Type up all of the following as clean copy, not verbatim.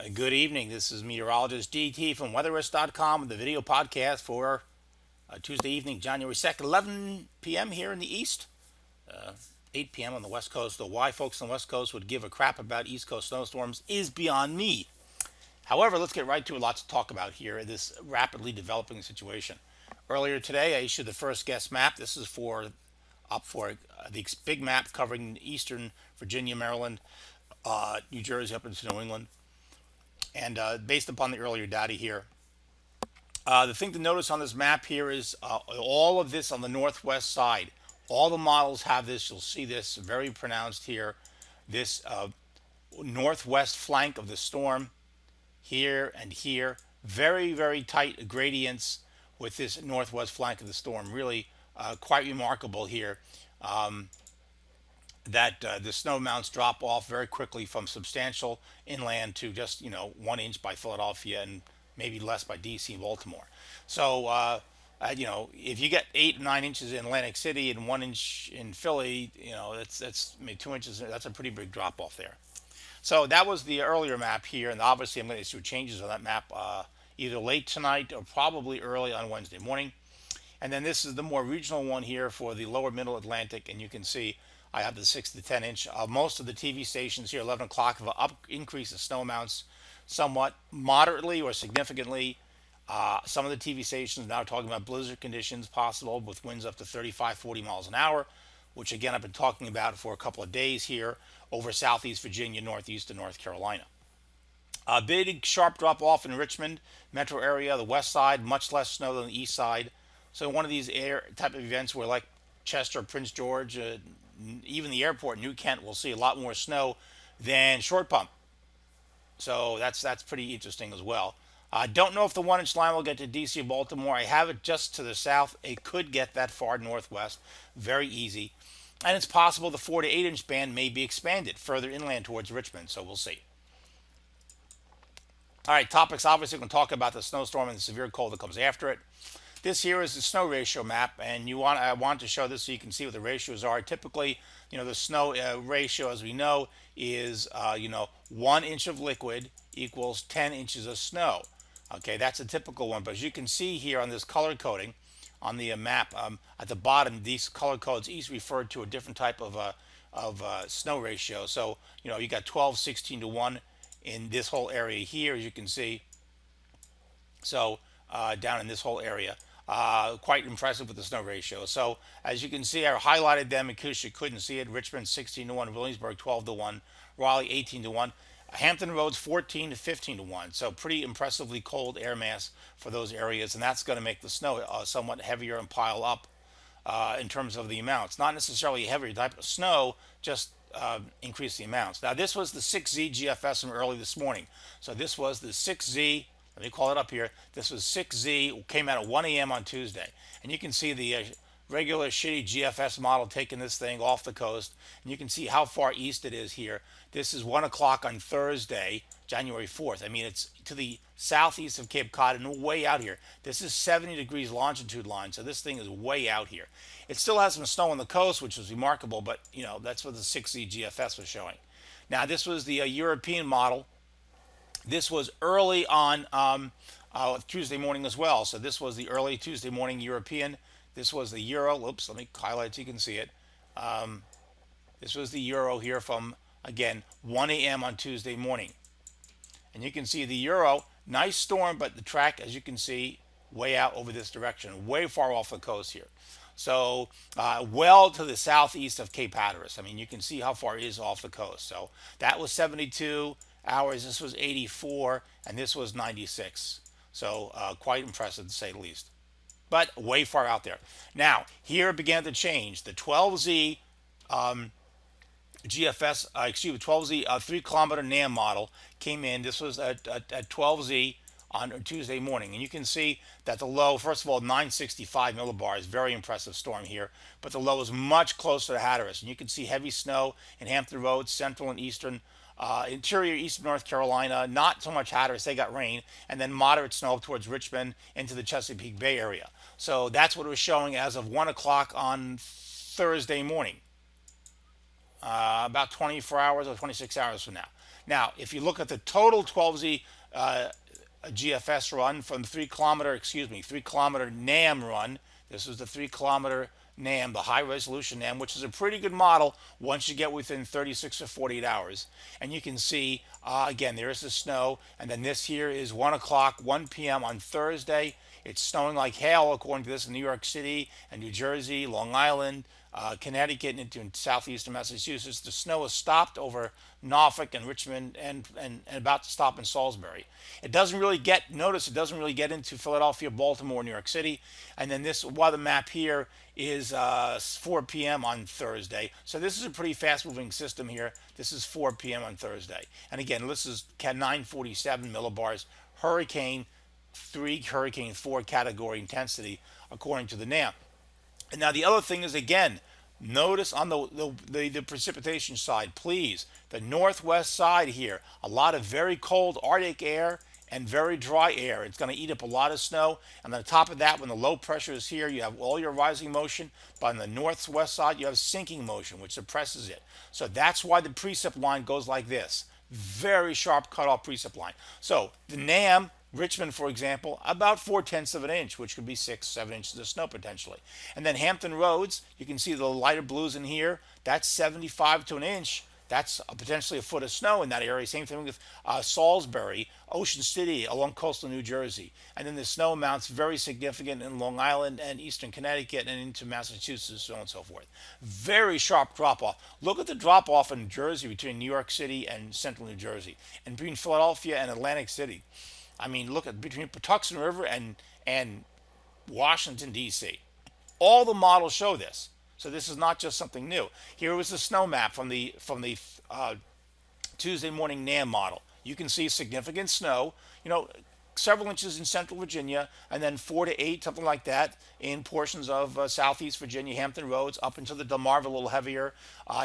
Good evening. This is meteorologist DT from weatherist.com with the video podcast for Tuesday evening, January 2nd, 11 p.m. here in the East, 8 p.m. on the West Coast. Though why folks on the West Coast would give a crap about East Coast snowstorms is beyond me. However, let's get right to it. Lots to talk about here in this rapidly developing situation. Earlier today, I issued the first guest map. This is for the big map covering eastern Virginia, Maryland, New Jersey up into New England. And based upon the earlier data here, the thing to notice on this map here is all of this on the northwest side. All the models have this. You'll see this very pronounced here. This northwest flank of the storm here and here. Very, very tight gradients with this northwest flank of the storm. Really quite remarkable here. That the snow mounts drop off very quickly from substantial inland to just 1 inch by Philadelphia and maybe less by DC and Baltimore. So if you get 8 or 9 inches in Atlantic City and 1 inch in Philly, that's maybe 2 inches. That's a pretty big drop off there. So that was the earlier map here, and obviously I'm going to issue changes on that map either late tonight or probably early on Wednesday morning. And then this is the more regional one here for the lower middle Atlantic, and you can see I have the 6 to 10 inch. Most of the TV stations here, 11 o'clock, have an increase in snow amounts somewhat, moderately or significantly. Some of the TV stations now talking about blizzard conditions possible with winds up to 35, 40 miles an hour, which again I've been talking about for a couple of days here over southeast Virginia, northeast and North Carolina. A big sharp drop off in Richmond metro area, the west side, much less snow than the east side. So one of these air type of events where like Chester, Prince George, even the airport, New Kent, will see a lot more snow than Short Pump. So that's pretty interesting as well. I don't know if the 1 inch line will get to DC or Baltimore. I have it just to the south. It could get that far northwest. Very easy. And it's possible the 4 to 8 inch band may be expanded further inland towards Richmond. So we'll see. All right, topics. Obviously, we're going to talk about the snowstorm and the severe cold that comes after it. This here is the snow ratio map, and I want to show this so you can see what the ratios are. Typically, the snow ratio, as we know, is 1 inch of liquid equals 10 inches of snow. Okay, that's a typical one. But as you can see here on this color coding on the map at the bottom, these color codes each refer to a different type of snow ratio. So you got 12, 16 to 1 in this whole area here, as you can see. So down in this whole area. Quite impressive with the snow ratio. So as you can see, I highlighted them in case you couldn't see it. Richmond 16 to 1, Williamsburg 12 to 1, Raleigh 18 to 1, Hampton Roads 14 to 15 to 1. So pretty impressively cold air mass for those areas, and that's going to make the snow somewhat heavier and pile up in terms of the amounts. Not necessarily a heavier type of snow, just increase the amounts. Now this was the 6Z GFS from early this morning. So this was the 6Z. Let me call it up here. This was 6Z, came out at 1 a.m. on Tuesday. And you can see the regular shitty GFS model taking this thing off the coast. And you can see how far east it is here. This is 1 o'clock on Thursday, January 4th. I mean, it's to the southeast of Cape Cod and way out here. This is 70 degrees longitude line, so this thing is way out here. It still has some snow on the coast, which was remarkable, but, that's what the 6Z GFS was showing. Now, this was the European model. This was early on Tuesday morning as well. So this was the early Tuesday morning European. This was the Euro. Oops, let me highlight so you can see it. This was the Euro here from, again, 1 a.m. on Tuesday morning. And you can see the Euro, nice storm, but the track, as you can see, way out over this direction, way far off the coast here. So well to the southeast of Cape Hatteras. I mean, you can see how far it is off the coast. So that was 72 hours. This was 84, and this was 96. So quite impressive to say the least. But way far out there. Now, here it began to change. The 12Z GFS, 12Z 3-kilometer NAM model came in. This was at 12Z on Tuesday morning. And you can see that the low, first of all, 965 millibars, very impressive storm here. But the low is much closer to Hatteras. And you can see heavy snow in Hampton Roads, central and eastern interior eastern North Carolina, not so much Hatteras, they got rain, and then moderate snow up towards Richmond into the Chesapeake Bay area. So that's what it was showing as of 1 o'clock on Thursday morning, about 24 hours or 26 hours from now. Now, if you look at the total 12Z GFS run from 3 kilometer NAM run. This is the 3 kilometer NAM, the high resolution NAM, which is a pretty good model once you get within 36 or 48 hours. And you can see, again, there is the snow. And then this here is 1 o'clock, 1 p.m. on Thursday. It's snowing like hail, according to this, in New York City and New Jersey, Long Island, Connecticut, and into southeastern Massachusetts. The snow has stopped over Norfolk and Richmond and about to stop in Salisbury. It doesn't really get, notice it doesn't really get into Philadelphia, Baltimore, New York City. And then this weather map here is 4 p.m. on Thursday. So this is a pretty fast moving system here. This is 4 p.m. on Thursday. And again, this is 947 millibars, Hurricane 3, Hurricane 4 category intensity, according to the NAM. And now the other thing is, again, notice on the precipitation side, please, the northwest side here, a lot of very cold Arctic air and very dry air. It's going to eat up a lot of snow. And on top of that, when the low pressure is here, you have all your rising motion. But on the northwest side, you have sinking motion, which suppresses it. So that's why the precip line goes like this. Very sharp cutoff precip line. So the NAM, Richmond, for example, about 4/10 of an inch, which could be 6, 7 inches of snow potentially. And then Hampton Roads, you can see the lighter blues in here. That's 75 to an inch. That's potentially a foot of snow in that area. Same thing with Salisbury, Ocean City, along coastal New Jersey. And then the snow amounts very significant in Long Island and eastern Connecticut and into Massachusetts, so on and so forth. Very sharp drop off. Look at the drop off in Jersey between New York City and central New Jersey, and between Philadelphia and Atlantic City. I mean, look at between Patuxent River and Washington D.C. All the models show this. So this is not just something new. Here was the snow map from the Tuesday morning NAM model. You can see significant snow, several inches in central Virginia, and then 4 to 8, something like that, in portions of southeast Virginia, Hampton Roads, up into the Delmarva, a little heavier,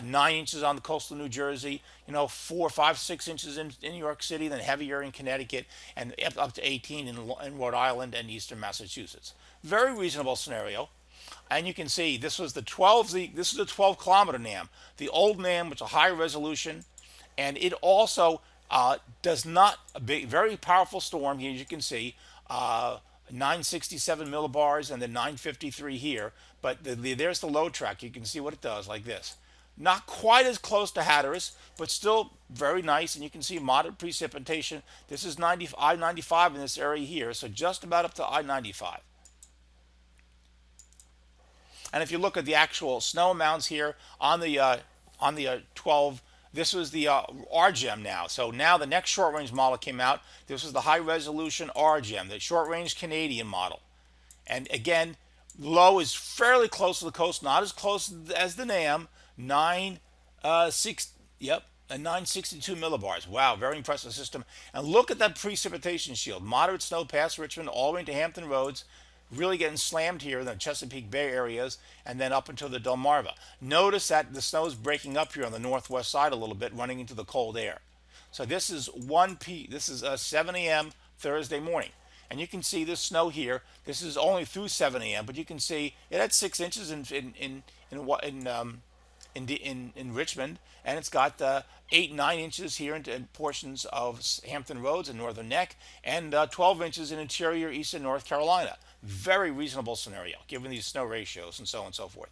9 inches on the coastal New Jersey, 4, 5, 6 inches in New York City, then heavier in Connecticut, and up to 18 in Rhode Island and eastern Massachusetts. Very reasonable scenario. And you can see this was the 12 kilometer NAM. The old NAM, which is a high resolution, and it also does not, a big, very powerful storm here, as you can see, 967 millibars and then 953 here. But there's the low track. You can see what it does like this. Not quite as close to Hatteras, but still very nice. And you can see moderate precipitation. This is I-95 in this area here, so just about up to I-95. And if you look at the actual snow amounts here on the 12, this was the RGEM now. So now the next short range model came out. This was the high resolution RGEM, the short range Canadian model. And again, low is fairly close to the coast, not as close as the NAM, 962 millibars. Wow, very impressive system. And look at that precipitation shield. Moderate snow past Richmond all the way into Hampton Roads. Really getting slammed here in the Chesapeake Bay areas and then up until the Delmarva. Notice that the snow is breaking up here on the northwest side a little bit, running into the cold air. So this is 7 a.m. Thursday morning. And you can see this snow here. This is only through 7 a.m., but you can see it had 6 inches in Richmond, and it's got 8, 9 inches here in portions of Hampton Roads and Northern Neck, and 12 inches in interior eastern North Carolina. Very reasonable scenario, given these snow ratios and so on and so forth.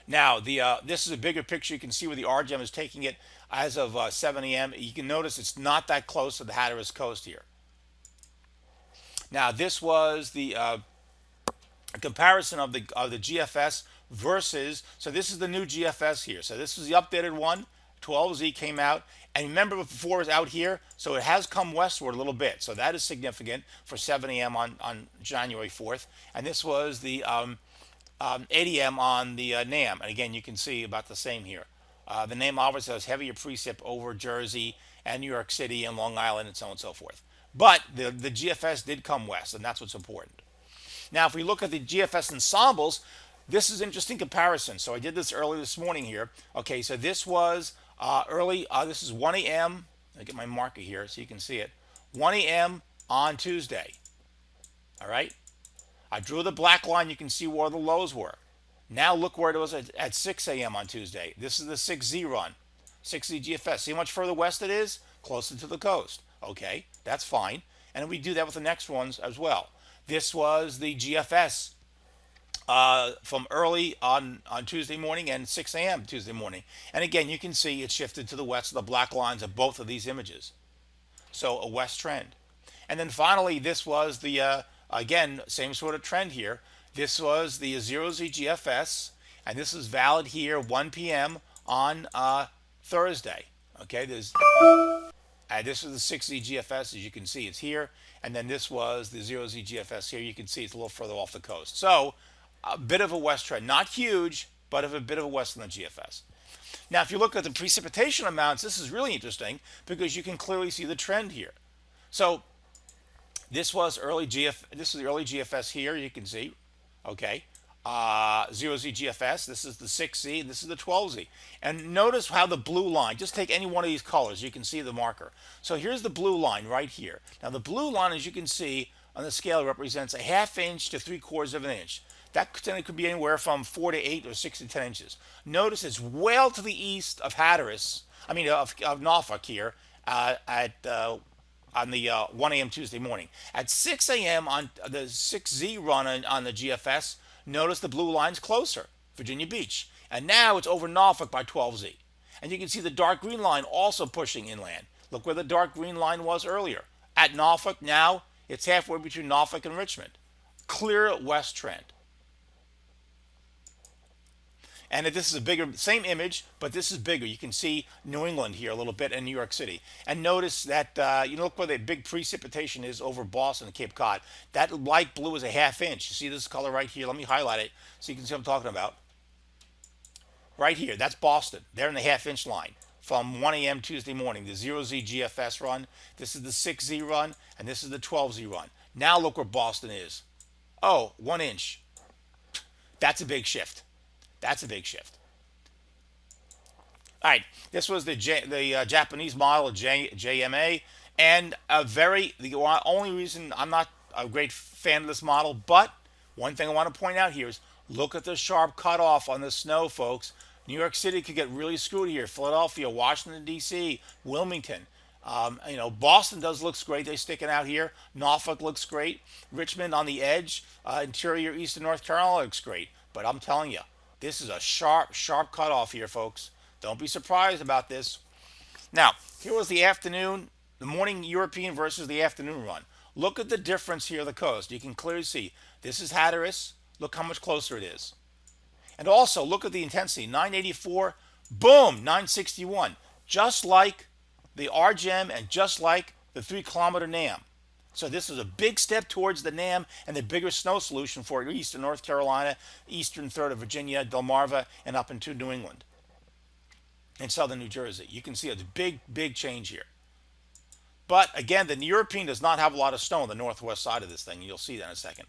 Now, this is a bigger picture. You can see where the RGEM is taking it as of 7 a.m. You can notice it's not that close to the Hatteras coast here. Now, this was the comparison of the GFS versus, so this is the new GFS here. So this is the updated one. 12Z came out. And remember, before it was out here, so it has come westward a little bit. So that is significant for 7 a.m. on January 4th. And this was the 8 a.m. on the NAM. And again, you can see about the same here. The NAM obviously has heavier precip over Jersey and New York City and Long Island and so on and so forth. But the GFS did come west, and that's what's important. Now, if we look at the GFS ensembles, this is an interesting comparison. So I did this early this morning here. Okay, so this was early, this is 1 a.m. Let me get my marker here so you can see it. 1 a.m. on Tuesday. All right. I drew the black line. You can see where the lows were. Now look where it was at 6 a.m. on Tuesday. This is the 6Z run. 6Z GFS. See how much further west it is? Closer to the coast. Okay, that's fine. And we do that with the next ones as well. This was the GFS from early on Tuesday morning and 6 a.m. Tuesday morning. And again, you can see it shifted to the west of the black lines of both of these images. So a west trend. And then finally, this was the, again, same sort of trend here. This was the 0Z GFS, and this is valid here 1 p.m. on Thursday. Okay, this was the 6Z GFS, as you can see, it's here. And then this was the 0Z GFS here. You can see it's a little further off the coast. So a bit of a west trend. Not huge, but a bit of a west in the GFS. Now, if you look at the precipitation amounts, this is really interesting because you can clearly see the trend here. So this was This is the early GFS here. You can see, okay, 0Z GFS. This is the 6Z. And this is the 12Z. And notice how the blue line. Just take any one of these colors. You can see the marker. So here's the blue line right here. Now the blue line, as you can see on the scale, represents a 1/2 inch to 3/4 of an inch. That could be anywhere from 4 to 8 or 6 to 10 inches. Notice it's well to the east of Hatteras, of Norfolk here on the 1 a.m. Tuesday morning. At 6 a.m. on the 6Z run on the GFS, notice the blue line's closer, Virginia Beach. And now it's over Norfolk by 12Z. And you can see the dark green line also pushing inland. Look where the dark green line was earlier. At Norfolk, now it's halfway between Norfolk and Richmond. Clear west trend. And this is a bigger, same image, but this is bigger. You can see New England here a little bit and New York City. And notice that, look where the big precipitation is over Boston and Cape Cod. That light blue is a 1/2 inch. You see this color right here? Let me highlight it so you can see what I'm talking about. Right here, that's Boston. They're in the 1/2 inch line from 1 a.m. Tuesday morning. The 0Z GFS run, this is the 6Z run, and this is the 12Z run. Now look where Boston is. Oh, 1 inch. That's a big shift. That's a big shift. All right, this was the Japanese model of JMA, and the only reason I'm not a great fan of this model, but one thing I want to point out here is look at the sharp cutoff on the snow, folks. New York City could get really screwed here. Philadelphia, Washington D.C., Wilmington. Boston looks great. They're sticking out here. Norfolk looks great. Richmond on the edge, interior eastern North Carolina looks great. But I'm telling you, this is a sharp cutoff here, folks. Don't be surprised about this. Now, here was the afternoon, the morning European versus the afternoon run. Look at the difference here on the coast. You can clearly see this is Hatteras. Look how much closer it is. And also, look at the intensity. 984, boom, 961. Just like the RGEM and just like the 3-kilometer NAM. So this is a big step towards the NAM and the bigger snow solution for eastern North Carolina, eastern third of Virginia, Delmarva, and up into New England and southern New Jersey. You can see a big change here. But again, the European does not have a lot of snow on the northwest side of this thing. You'll see that in a second.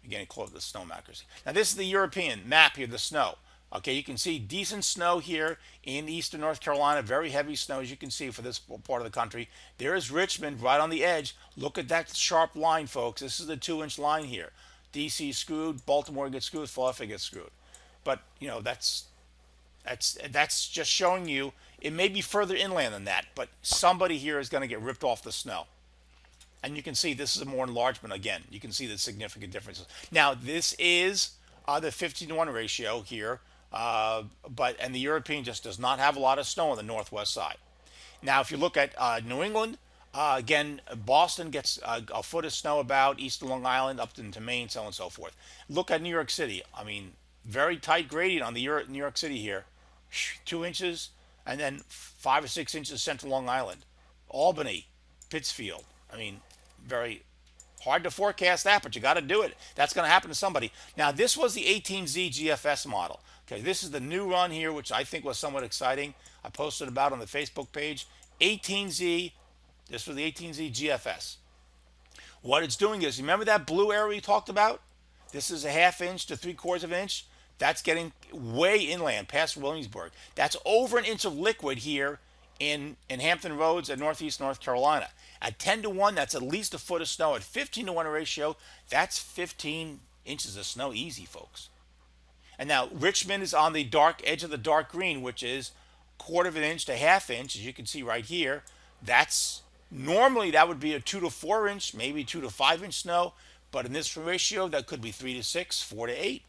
Again, close the snow accuracy. Now this is the European map here, the snow. Okay, you can see decent snow here in eastern North Carolina, very heavy snow as you can see for this part of the country. There is Richmond right on the edge. Look at that sharp line, folks. This is the 2-inch line here. DC screwed, Baltimore gets screwed, Philadelphia gets screwed. But, that's just showing you it may be further inland than that, but somebody here is going to get ripped off the snow. And you can see this is a more enlargement again. You can see the significant differences. Now, this is the 15-to-1 ratio here. And the European just does not have a lot of snow on the northwest side. Now, if you look at New England, again, Boston gets a foot of snow about, eastern Long Island, up into Maine, so on and so forth. Look at New York City. Very tight gradient on the New York City here. 2 inches, and then 5 or 6 inches central Long Island. Albany, Pittsfield. Very hard to forecast that, but you got to do it. That's going to happen to somebody. Now, this was the 18Z GFS model. Okay, this is the new run here, which I think was somewhat exciting. I posted about on the Facebook page. 18Z, this was the 18Z GFS. What it's doing is, remember that blue area we talked about? This is a 1/2 inch to 3/4 of an inch. That's getting way inland, past Williamsburg. That's over an inch of liquid here in Hampton Roads and northeast North Carolina. At 10-to-1, that's at least a foot of snow. At 15-to-1 ratio, that's 15 inches of snow easy, folks. And now Richmond is on the dark edge of the dark green, which is quarter of an inch to half inch, as you can see right here. That's normally that would be a 2 to 4 inch, maybe 2 to 5 inch snow, but in this ratio that could be 3 to 6, 4 to 8.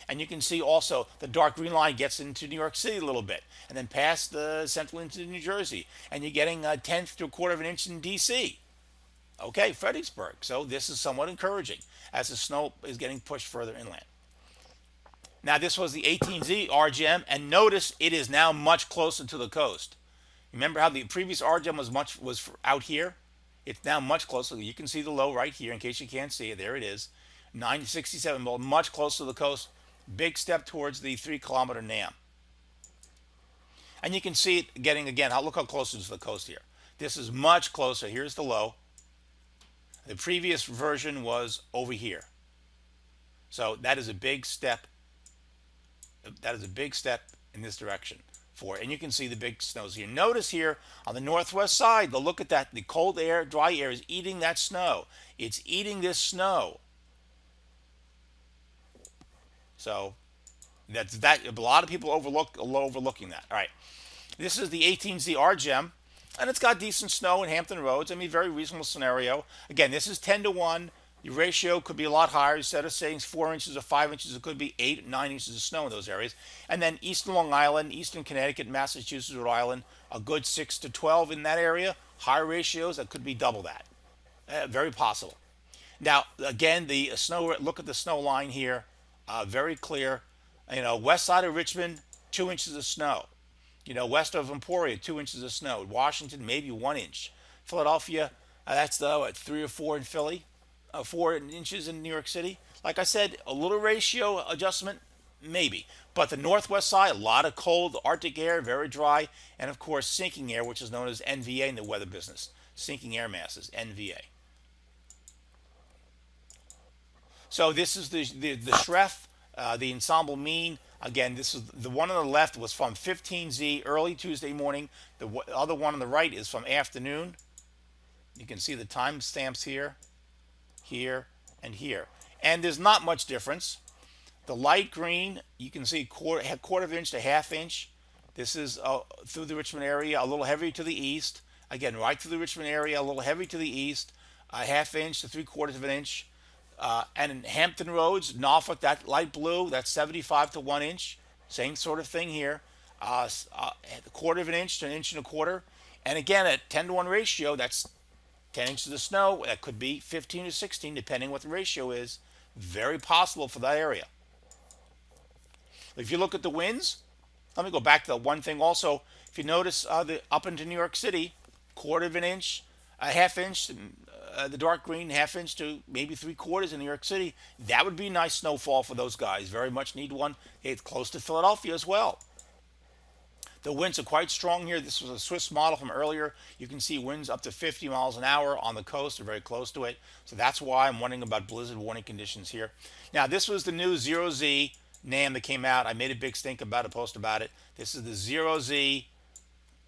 And you can see also the dark green line gets into New York City a little bit, and then past the central into New Jersey, and you're getting a tenth to a quarter of an inch in D.C. Okay, Fredericksburg. So this is somewhat encouraging as the snow is getting pushed further inland. Now this was the 18Z RGM, and notice it is now much closer to the coast. Remember how the previous RGM was out here? It's now much closer. You can see the low right here in case you can't see it. There it is. 967 volt, much closer to the coast. Big step towards the 3 kilometer NAM. And you can see it getting again. Look how close it is to the coast here. This is much closer. Here's the low. The previous version was over here. So that is a big step. That is a big step in this direction for it. And you can see the big snows here. Notice here on the northwest side, look at that. The cold air, dry air is eating that snow. It's eating this snow. So that's that. A lot of people overlooking that. All right. This is the 18Z RGM, and it's got decent snow in Hampton Roads. I mean, very reasonable scenario. Again, this is 10 to 1. Your ratio could be a lot higher. Instead of saying 4 inches or 5 inches, it could be 8, 9 inches of snow in those areas. And then eastern Long Island, eastern Connecticut, Massachusetts, Rhode Island, a good 6 to 12 in that area. Higher ratios, that could be double that. Very possible. Now, again, the snow. Look at the snow line here. Very clear. West side of Richmond, 2 inches of snow. West of Emporia, 2 inches of snow. Washington, maybe 1 inch. Philadelphia, that's 3 or 4 in Philly. 4 inches in New York City. Like I said, a little ratio adjustment, maybe. But the northwest side, a lot of cold Arctic air, very dry, and of course sinking air, which is known as NVA in the weather business. Sinking air masses, NVA. So this is the SREF, the ensemble mean. Again, this is the one on the left was from 15Z early Tuesday morning. The other one on the right is from afternoon. You can see the timestamps here, here, and here. And there's not much difference. The light green, you can see quarter of inch to half inch. This is through the Richmond area, a little heavy to the east. Again, right through the Richmond area, a little heavy to the east, a half inch to 3/4 of an inch. And in Hampton Roads, Norfolk, that light blue, that's 75 to 1 inch. Same sort of thing here. A quarter of an inch to an inch and a quarter. And again, at 10 to 1 ratio, that's 10 inches of snow. That could be 15 to 16, depending what the ratio is. Very possible for that area. If you look at the winds, let me go back to the one thing also. If you notice up into New York City, quarter of an inch, a half inch, the dark green, half inch to maybe 3/4 in New York City. That would be nice snowfall for those guys. Very much need one. It's close to Philadelphia as well. The winds are quite strong here. This was a Swiss model from earlier. You can see winds up to 50 miles an hour on the coast. They're very close to it. So that's why I'm wondering about blizzard warning conditions here. Now, this was the new 0Z NAM that came out. I made a big stink about it, post about it. This is the 0Z,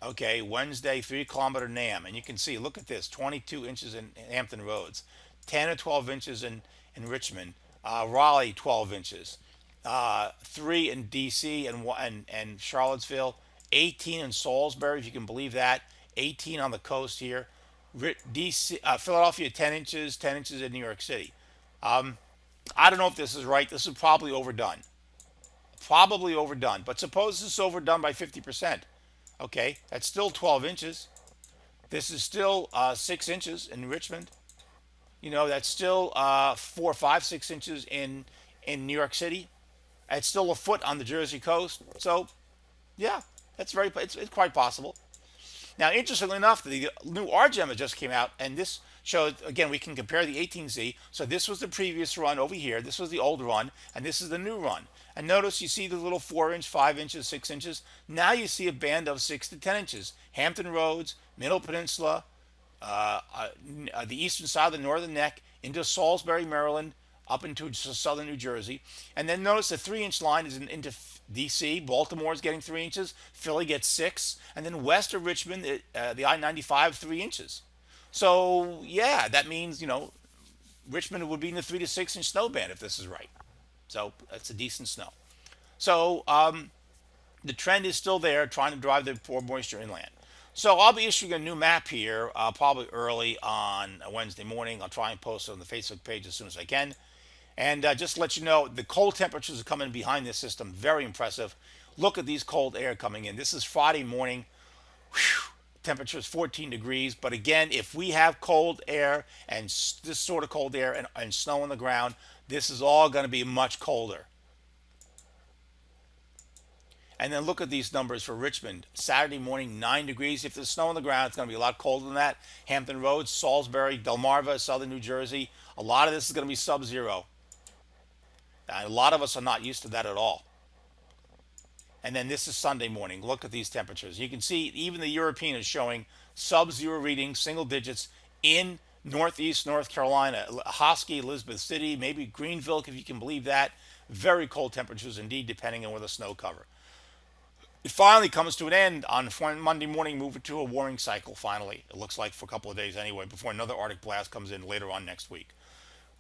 okay, Wednesday 3 kilometer NAM. And you can see, look at this, 22 inches in Hampton Roads, 10 or 12 inches in Richmond, Raleigh 12 inches, 3 in DC and Charlottesville, 18 in Salisbury, if you can believe that, 18 on the coast here. DC, Philadelphia 10 inches, 10 inches in New York City. I don't know if this is right. This is probably overdone. Probably overdone. But suppose this is overdone by 50%. Okay, that's still 12 inches. This is still 6 inches in Richmond. That's still 4, 5, 6 inches in New York City. It's still a foot on the Jersey coast. So, yeah, it's quite possible. Now, interestingly enough, the new RGM just came out, and this showed, again, we can compare the 18Z. So this was the previous run over here. This was the old run, and this is the new run. And notice you see the little 4 inch, 5 inches, 6 inches. Now you see a band of 6 to 10 inches. Hampton Roads, Middle Peninsula, the eastern side of the northern neck, into Salisbury, Maryland, up into southern New Jersey. And then notice the 3 inch line is into DC. Baltimore is getting 3 inches. Philly gets 6. And then west of Richmond, the I-95, 3 inches. So, yeah, that means, Richmond would be in the 3 to 6 inch snow band if this is right. So, that's a decent snow. So, The trend is still there, trying to drive the poor moisture inland. So I'll be issuing a new map here, probably early on a Wednesday morning. I'll try and post it on the Facebook page as soon as I can. And just to let you know, the cold temperatures are coming behind this system. Very impressive. Look at these cold air coming in. This is Friday morning. Whew, temperature is 14 degrees. But again, if we have cold air and this sort of cold air and snow on the ground, this is all going to be much colder. And then look at these numbers for Richmond. Saturday morning, 9 degrees. If there's snow on the ground, it's going to be a lot colder than that. Hampton Roads, Salisbury, Delmarva, southern New Jersey. A lot of this is going to be sub-zero. A lot of us are not used to that at all. And then this is Sunday morning. Look at these temperatures. You can see even the European is showing sub-zero readings, single digits in northeast North Carolina, Hosky, Elizabeth City, maybe Greenville, if you can believe that. Very cold temperatures indeed, depending on where the snow cover. It finally comes to an end on Monday morning, moving to a warming cycle finally. It looks like for a couple of days anyway, before another Arctic blast comes in later on next week.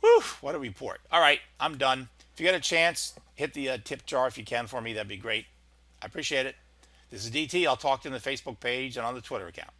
Whew, what a report. All right, I'm done. If you get a chance, hit the tip jar if you can for me. That'd be great. I appreciate it. This is DT. I'll talk to you on the Facebook page and on the Twitter account.